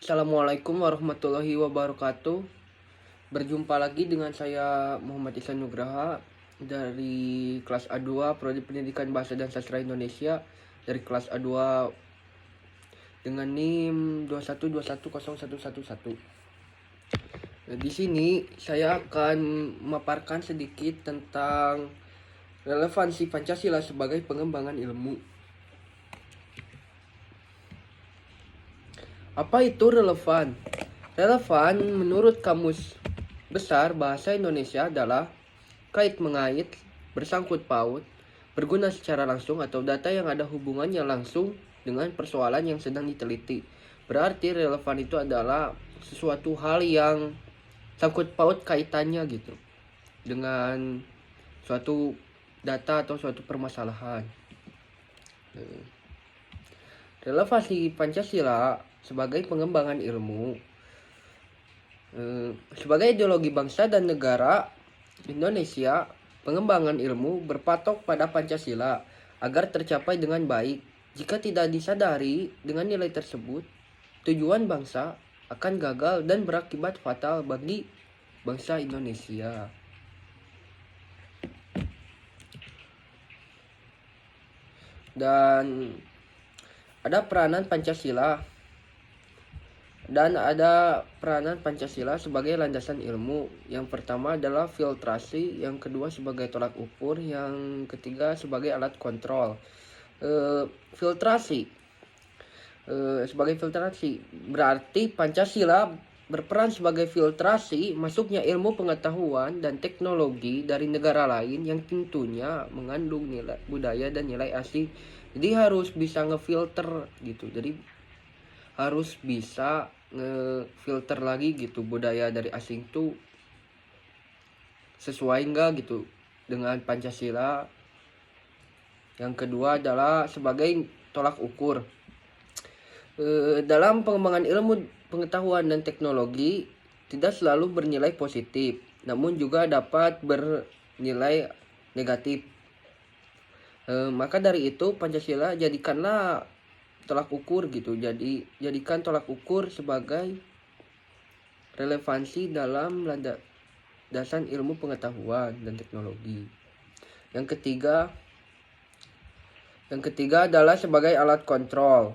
Assalamualaikum warahmatullahi wabarakatuh. Berjumpa lagi dengan saya Muhammad Ihsan Nugraha dari kelas A2 Prodi Pendidikan Bahasa dan Sastra Indonesia dari kelas A2 dengan NIM 212101111. Di sini saya akan memaparkan sedikit tentang relevansi Pancasila sebagai pengembangan ilmu. Apa itu relevan? Relevan menurut Kamus Besar Bahasa Indonesia adalah kait mengait, bersangkut paut, berguna secara langsung atau data yang ada hubungannya langsung dengan persoalan yang sedang diteliti. Berarti relevan itu adalah sesuatu hal yang sangkut paut kaitannya gitu dengan suatu data atau suatu permasalahan. Relevansi Pancasila sebagai pengembangan ilmu. Sebagai ideologi bangsa dan negara Indonesia, pengembangan ilmu berpatok pada Pancasila agar tercapai dengan baik. Jika tidak disadari dengan nilai tersebut, tujuan bangsa akan gagal dan berakibat fatal bagi bangsa Indonesia. Dan ada peranan Pancasila sebagai landasan ilmu. Yang pertama adalah filtrasi, yang kedua sebagai tolak ukur, yang ketiga sebagai alat kontrol. Sebagai filtrasi berarti Pancasila berperan sebagai filtrasi masuknya ilmu pengetahuan dan teknologi dari negara lain yang tentunya mengandung nilai budaya dan nilai asing. Jadi harus bisa ngefilter gitu. Jadi harus bisa ngefilter lagi gitu budaya dari asing tuh sesuai enggak gitu dengan Pancasila. Yang kedua adalah sebagai tolak ukur. Dalam pengembangan ilmu pengetahuan dan teknologi tidak selalu bernilai positif, namun juga dapat bernilai negatif. Maka dari itu Pancasila jadikanlah tolak ukur gitu. Jadikan tolak ukur sebagai relevansi dalam landasan ilmu pengetahuan dan teknologi. Yang ketiga adalah sebagai alat kontrol.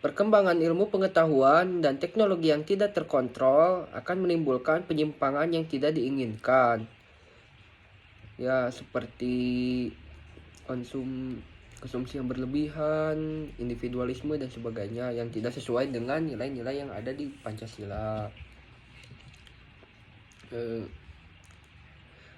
Perkembangan ilmu pengetahuan dan teknologi yang tidak terkontrol akan menimbulkan penyimpangan yang tidak diinginkan. Ya, seperti konsumsi yang berlebihan, individualisme dan sebagainya yang tidak sesuai dengan nilai-nilai yang ada di Pancasila.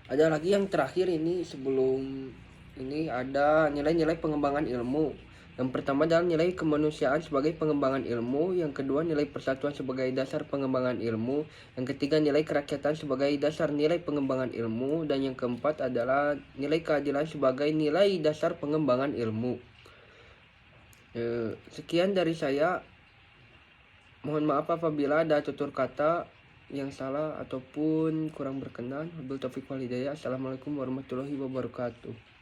Ada lagi yang terakhir ini, sebelum ini ada nilai-nilai pengembangan ilmu. Yang pertama adalah nilai kemanusiaan sebagai pengembangan ilmu, yang kedua nilai persatuan sebagai dasar pengembangan ilmu, yang ketiga nilai kerakyatan sebagai dasar nilai pengembangan ilmu, dan yang keempat adalah nilai keadilan sebagai nilai dasar pengembangan ilmu. Sekian dari saya. Mohon maaf apabila ada tutur kata yang salah ataupun kurang berkenan. Wabillahi taufiq wal hidayah. Assalamualaikum warahmatullahi wabarakatuh.